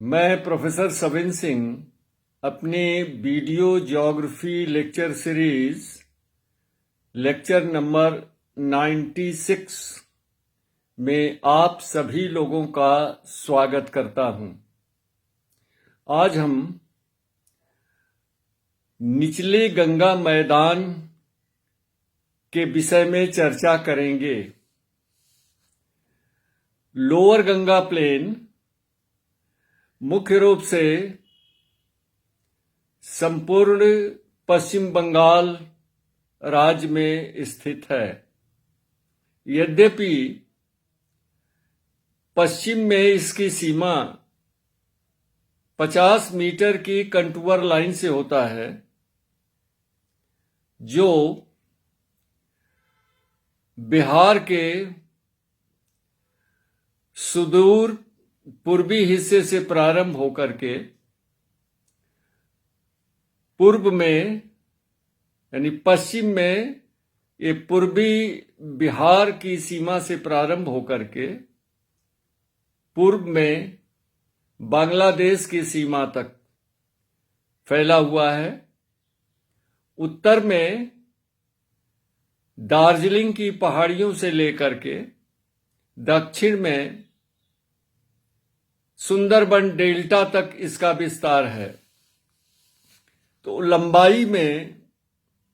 मैं प्रोफेसर सविन सिंह अपने video geography lecture series lecture number 96 में आप सभी लोगों का स्वागत करता हूं। आज हम निचले गंगा मैदान के विषय में चर्चा करेंगे। लोअर गंगा प्लेन मुख्य रूप से संपूर्ण पश्चिम बंगाल राज्य में स्थित है। यद्यपि पश्चिम में इसकी सीमा 50 मीटर की कंटूर लाइन से होता है, जो बिहार के सुदूर पूर्वी हिस्से से प्रारंभ होकर के पूर्व में यानी पश्चिम में ये पूर्वी बिहार की सीमा से प्रारंभ होकर के पूर्व में बांग्लादेश की सीमा तक फैला हुआ है। उत्तर में दार्जिलिंग की पहाड़ियों से लेकर के दक्षिण में सुंदरबन डेल्टा तक इसका विस्तार है। तो लंबाई में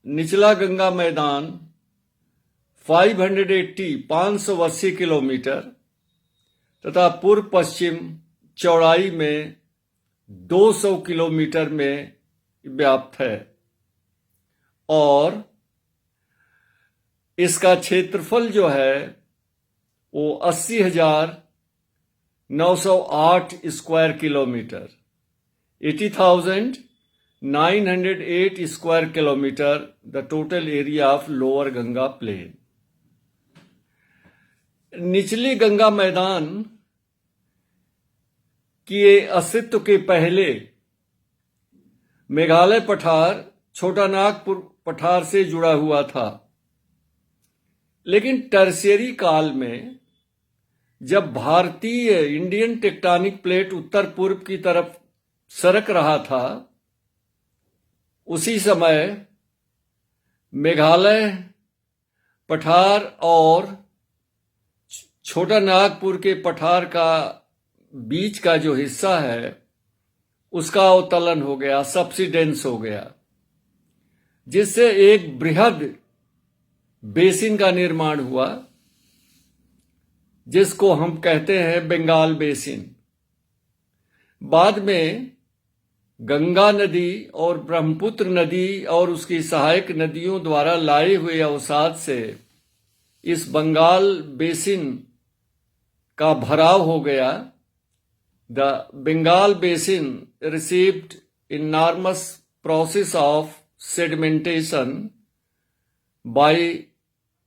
निचला गंगा मैदान 580 किलोमीटर तथा पूर्व पश्चिम चौड़ाई में 200 किलोमीटर में व्याप्त है और इसका क्षेत्रफल जो है वो 80,908 square kilometre 80,908 square kilometre the total area of lower Ganga plain. निचली गंगा मैदान के अस्तित्व के पहले मेघालय पठार छोटा नागपुर पठार से जुड़ा हुआ था, लेकिन टर्शियरी काल में जब भारतीय इंडियन टेक्टोनिक प्लेट उत्तर पूर्व की तरफ सरक रहा था, उसी समय मेघालय पठार और छोटा नागपुर के पठार का बीच का जो हिस्सा है उसका अवतलन हो गया, सबसिडेंस हो गया, जिससे एक बृहद बेसिन का निर्माण हुआ जिसको हम कहते हैं बंगाल बेसिन। बाद में गंगा नदी और ब्रह्मपुत्र नदी और उसकी सहायक नदियों द्वारा लाए हुए अवसाद से इस बंगाल बेसिन का भराव हो गया। The Bengal basin received enormous process of sedimentation by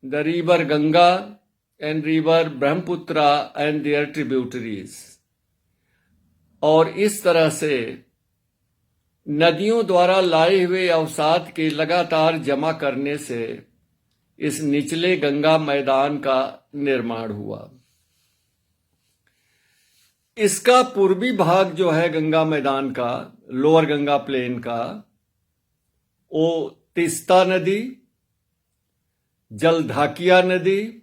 the river Ganga and river Brahmaputra and their tributaries। और इस तरह से नदियों द्वारा लाए हुए अवसाद के लगातार जमा करने से इस निचले गंगा मैदान का निर्माण हुआ। इसका पूर्वी भाग जो है गंगा मैदान का, लोअर गंगा प्लेन का, वो तीस्ता नदी, जलधाकिया नदी,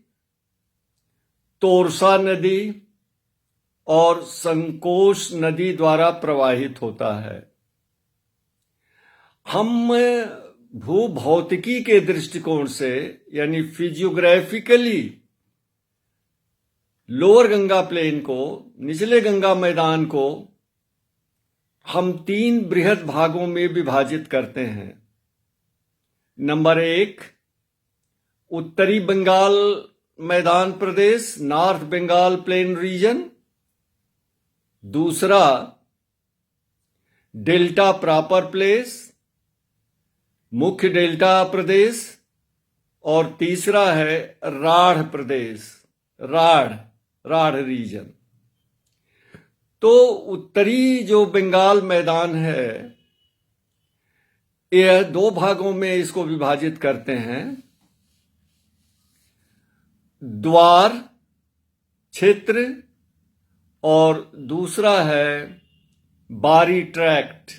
तोरसा नदी और संकोश नदी द्वारा प्रवाहित होता है। हम भूभौतिकी के दृष्टिकोण से यानी फिजियोग्राफिकली लोअर गंगा प्लेन को, निचले गंगा मैदान को हम 3 बृहद भागों में विभाजित करते हैं। नंबर 1 उत्तरी बंगाल मैदान प्रदेश, नॉर्थ बंगाल प्लेन रीजन। दूसरा डेल्टा प्रॉपर प्लेस, मुख्य डेल्टा प्रदेश। और तीसरा है राढ़ प्रदेश, राढ़ रीजन। तो उत्तरी जो बंगाल मैदान है, यह 2 भागों में इसको विभाजित करते हैं। द्वार क्षेत्र और दूसरा है बारी ट्रैक्ट,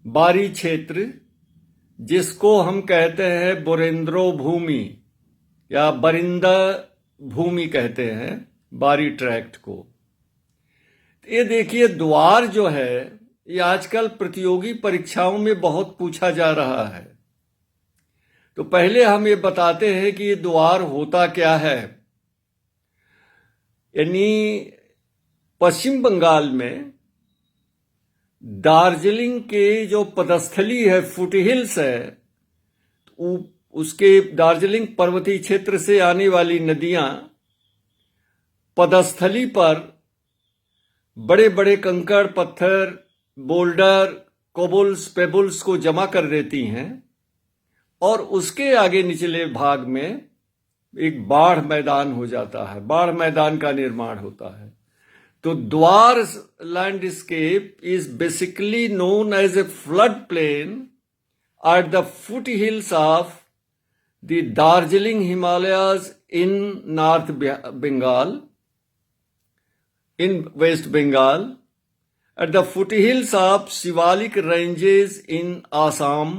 बारी क्षेत्र, जिसको हम कहते हैं बोरेंद्रो भूमि या बरिंदा भूमि कहते हैं बारी ट्रैक्ट को। ये देखिए, द्वार जो है ये आजकल प्रतियोगी परीक्षाओं में बहुत पूछा जा रहा है। तो पहले हम ये बताते हैं कि ये द्वार होता क्या है। यानी पश्चिम बंगाल में दार्जिलिंग के जो पदस्थली है, फुटहिल्स है, उसके दार्जिलिंग पर्वतीय क्षेत्र से आने वाली नदियां पदस्थली पर बड़े बड़े कंकड़, पत्थर, बोल्डर, कोबल्स, पेबल्स को जमा कर देती हैं और उसके आगे निचले भाग में एक बाढ़ मैदान हो जाता है, बाढ़ मैदान का निर्माण होता है। तो Dooars landscape is basically known as a flood plain at the foot hills of the Darjeeling Himalayas in north Bengal, in West Bengal, at the foothills of Shivalik ranges in Assam,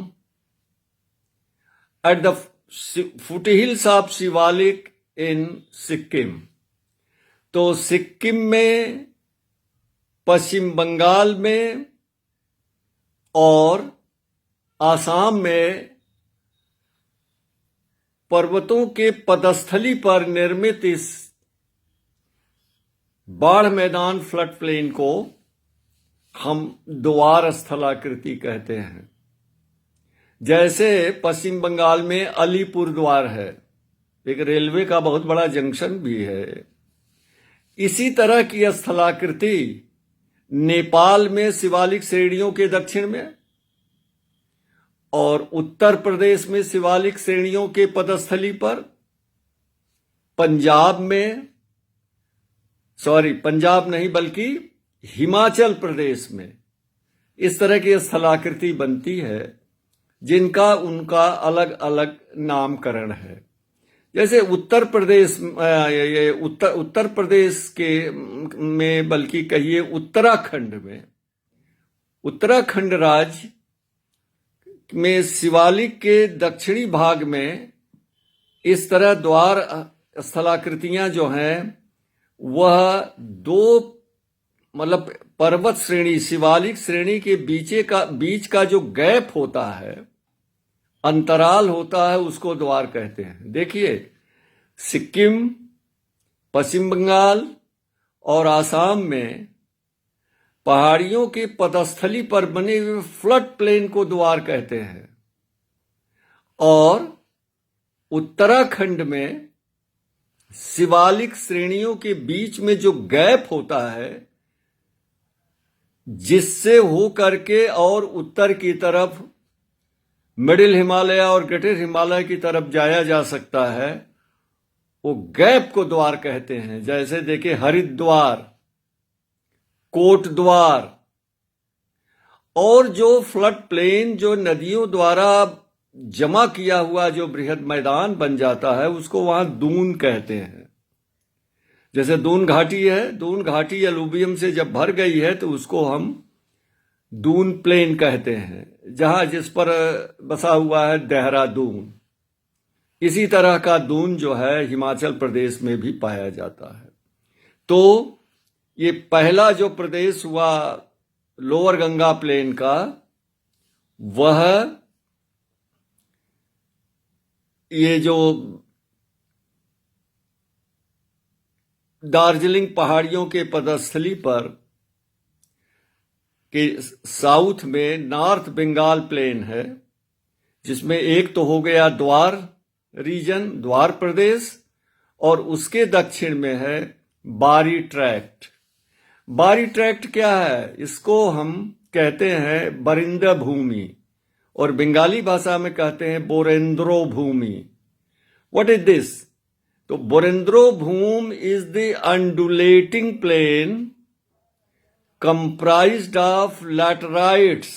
at the foothills of Shivalik in Sikkim। तो सिक्किम में, पश्चिम बंगाल में और आसाम में पर्वतों के पदस्थली पर निर्मित इस बाढ़ मैदान, फ्लड प्लेन को हम द्वार स्थलाकृति कहते हैं। जैसे पश्चिम बंगाल में अलीपुर द्वार है, एक रेलवे का बहुत बड़ा जंक्शन भी है। इसी तरह की स्थलाकृति नेपाल में शिवालिक श्रेणियों के दक्षिण में और उत्तर प्रदेश में शिवालिक श्रेणियों के पदस्थली पर, पंजाब नहीं बल्कि हिमाचल प्रदेश में इस तरह की स्थलाकृति बनती है, जिनका उनका अलग अलग नामकरण है। जैसे उत्तर प्रदेश के में, बल्कि कहिए उत्तराखंड में, उत्तराखंड राज्य में शिवालिक के दक्षिणी भाग में इस तरह द्वार स्थलाकृतियां जो हैं वह दो, मतलब पर्वत श्रेणी, शिवालिक श्रेणी के बीच का जो गैप होता है, अंतराल होता है, उसको द्वार कहते हैं। देखिए, सिक्किम, पश्चिम बंगाल और आसाम में पहाड़ियों के पदस्थली पर बने हुए फ्लड प्लेन को द्वार कहते हैं और उत्तराखंड में शिवालिक श्रेणियों के बीच में जो गैप होता है, जिससे हो करके और उत्तर की तरफ मिडिल हिमालय और ग्रेटर हिमालय की तरफ जाया जा सकता है, वो गैप को द्वार कहते हैं। जैसे देखिए, हरिद्वार, कोट द्वार, और जो फ्लड प्लेन जो नदियों द्वारा जमा किया हुआ जो बृहद मैदान बन जाता है, उसको वहां दून कहते हैं। जैसे दून घाटी है, दून घाटी एलुवियम से जब भर गई है तो उसको हम दून प्लेन कहते हैं, जहां जिस पर बसा हुआ है देहरादून। इसी तरह का दून जो है हिमाचल प्रदेश में भी पाया जाता है। तो ये पहला जो प्रदेश हुआ लोअर गंगा प्लेन का, वह ये जो दार्जिलिंग पहाड़ियों के पदस्थली पर के साउथ में नॉर्थ बंगाल प्लेन है, जिसमें एक तो हो गया द्वार रीजन, द्वार प्रदेश, और उसके दक्षिण में है बारी ट्रैक्ट। बारी ट्रैक्ट क्या है? इसको हम कहते हैं बरिंदा भूमि और बंगाली भाषा में कहते हैं Borendro Bhumi. What is this? तो Borendro Bhumi is the undulating plain comprised of laterites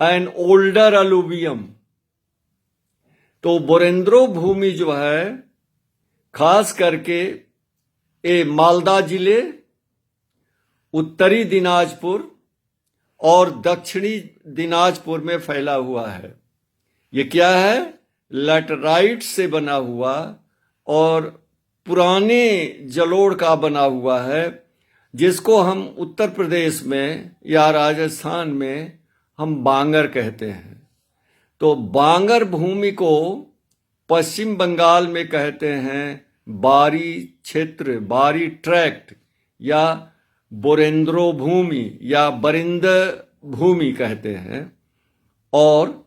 and older alluvium। तो बोरेंद्रो भूमि जो है खास करके मालदा जिले उत्तरी दिनाजपुर और दक्षिणी दिनाजपुर में फैला हुआ है। ये क्या है? लैटराइट से बना हुआ और पुराने जलोढ़ का बना हुआ है, जिसको हम उत्तर प्रदेश में या राजस्थान में हम बांगर कहते हैं। तो बांगर भूमि को पश्चिम बंगाल में कहते हैं बारी क्षेत्र, बारी ट्रैक्ट या बोरेंद्रो भूमि या बरिंद भूमि कहते हैं। और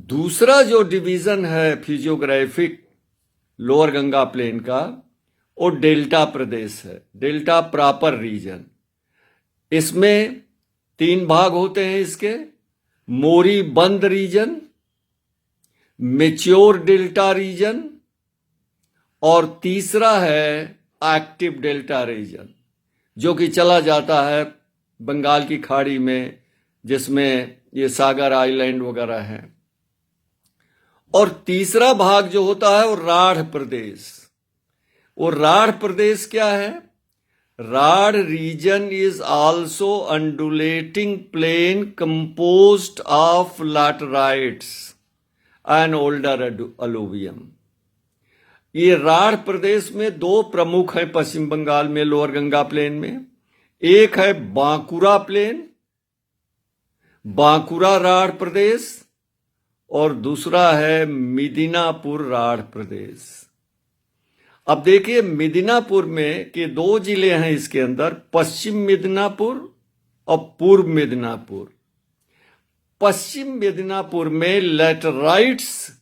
दूसरा जो डिवीजन है फिजियोग्राफिक लोअर गंगा प्लेन का, वो डेल्टा प्रदेश है, डेल्टा प्रॉपर रीजन। इसमें 3 भाग होते हैं इसके: मोरी बंद रीजन, मेच्योर डेल्टा रीजन और तीसरा है एक्टिव डेल्टा रीजन, जो कि चला जाता है बंगाल की खाड़ी में, जिसमें ये सागर आइलैंड वगैरह हैं। और तीसरा भाग जो होता है वो राढ़ प्रदेश। वो राढ़ प्रदेश क्या है? Rarh region is also undulating plain composed of laterites and older alluvium. ये राढ़ प्रदेश में 2 प्रमुख हैं पश्चिम बंगाल में लोअर गंगा प्लेन में। एक है बांकुरा प्लेन, बांकुरा राढ़ प्रदेश, और दूसरा है मिदिनापुर राढ़ प्रदेश। अब देखिए, मिदिनापुर में के 2 जिले हैं इसके अंदर, पश्चिम मिदनापुर और पूर्व मिदनापुर। पश्चिम मिदनापुर में लैटराइट्स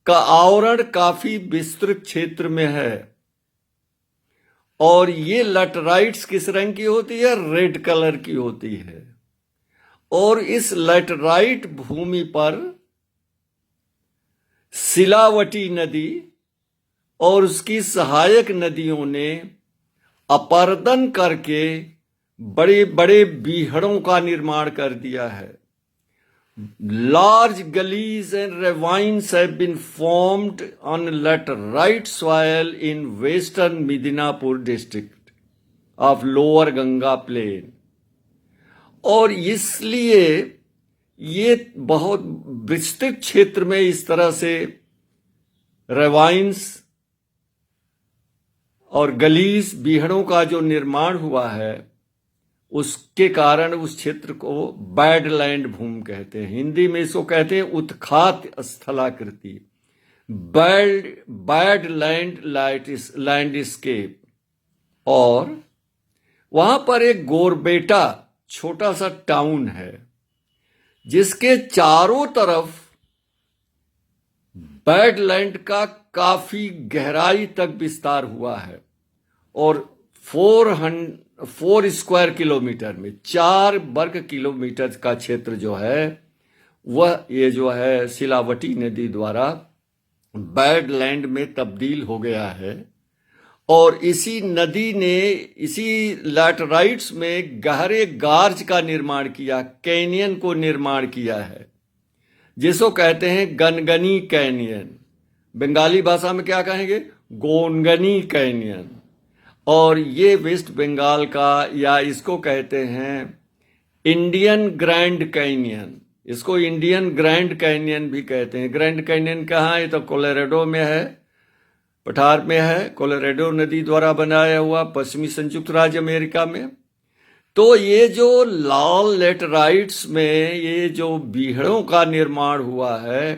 का आवरण काफी विस्तृत क्षेत्र में है, और ये लैटराइट्स किस रंग की होती है? रेड कलर की होती है। और इस लैटराइट भूमि पर सिलावटी नदी और उसकी सहायक नदियों ने अपर्दन करके बड़े बड़े बीहड़ों का निर्माण कर दिया है। Large gullies and ravines have been formed on laterite soil in western Midinapur district of lower Ganga plain। और इसलिए ये बहुत विस्तृत क्षेत्र में इस तरह से रेवाइंस और गलीज, बीहड़ों का जो निर्माण हुआ है, उसके कारण उस क्षेत्र को बैडलैंड भूमि कहते हैं। हिंदी में इसको कहते हैं उत्खात स्थलाकृति, बैडलैंड लैंडस्केप। और वहां पर एक गोरबेटा छोटा सा टाउन है, जिसके चारों तरफ बैडलैंड का काफी गहराई तक विस्तार हुआ है। और 4 स्क्वायर किलोमीटर में 4 वर्ग किलोमीटर का क्षेत्र जो है वह ये जो है सिलावटी नदी द्वारा बैडलैंड में तब्दील हो गया है। और इसी नदी ने इसी लैटराइट्स में गहरे गार्ज का निर्माण किया, कैनियन को निर्माण किया है, जिसको कहते हैं गनगनी कैनियन। बंगाली भाषा में क्या कहेंगे? गोनगनी कैनियन। और ये वेस्ट बंगाल का, या इसको कहते हैं इंडियन ग्रैंड कैनियन। इसको इंडियन ग्रैंड कैनियन भी कहते हैं। ग्रैंड कैनियन कहाँ है? तो कोलोराडो में है, पठार में है, कोलोराडो नदी द्वारा बनाया हुआ, पश्चिमी संयुक्त राज्य अमेरिका में। तो ये जो लाल लेटराइट्स में ये जो बीहड़ों का निर्माण हुआ है,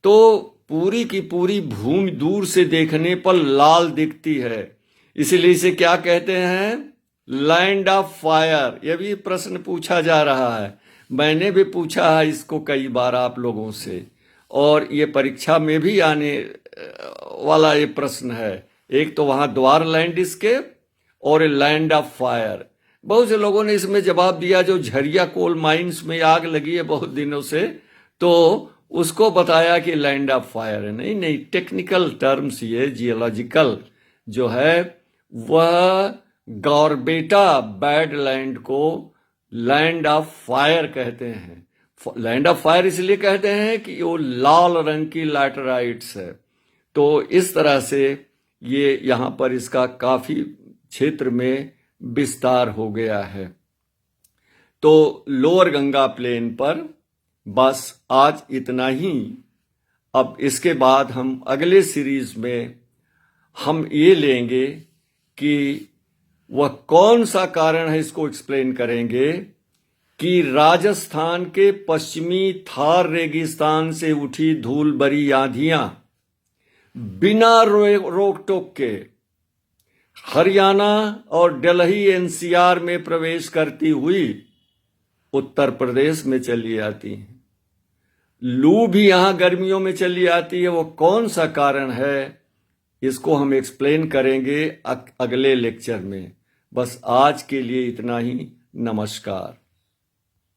तो पूरी की पूरी भूमि दूर से देखने पर लाल दिखती है। इसीलिए इसे क्या कहते हैं? Land of fire. यह भी प्रश्न पूछा जा रहा है, मैंने भी पूछा है इसको कई बार आप लोगों से, और ये परीक्षा में भी आने वाला ये प्रश्न है। एक तो वहां द्वार लैंडस्केप और लैंड ऑफ फायर। बहुत से लोगों ने इसमें जवाब दिया, जो झरिया कोल माइंस में आग लगी है बहुत दिनों से, तो उसको बताया कि लैंड ऑफ फायर है। नहीं नहीं, टेक्निकल टर्म्स ये जियोलॉजिकल जो है वह गॉरबेटा बैडलैंड को लैंड ऑफ फायर कहते हैं। लैंड ऑफ फायर इसलिए कहते हैं कि वो लाल रंग की लैटराइट्स है। तो इस तरह से ये यहाँ पर इसका काफी क्षेत्र में विस्तार हो गया है। तो लोअर गंगा प्लेन पर बस आज इतना ही। अब इसके बाद हम अगले सीरीज में हम ये लेंगे कि वह कौन सा कारण है, इसको एक्सप्लेन करेंगे कि राजस्थान के पश्चिमी थार रेगिस्तान से उठी धूल भरी आंधियां बिना रोक टोक के हरियाणा और दिल्ली एनसीआर में प्रवेश करती हुई उत्तर प्रदेश में चली आती है। लू भी यहां गर्मियों में चली आती है। वो कौन सा कारण है, इसको हम एक्सप्लेन करेंगे अगले लेक्चर में। बस आज के लिए इतना ही। नमस्कार।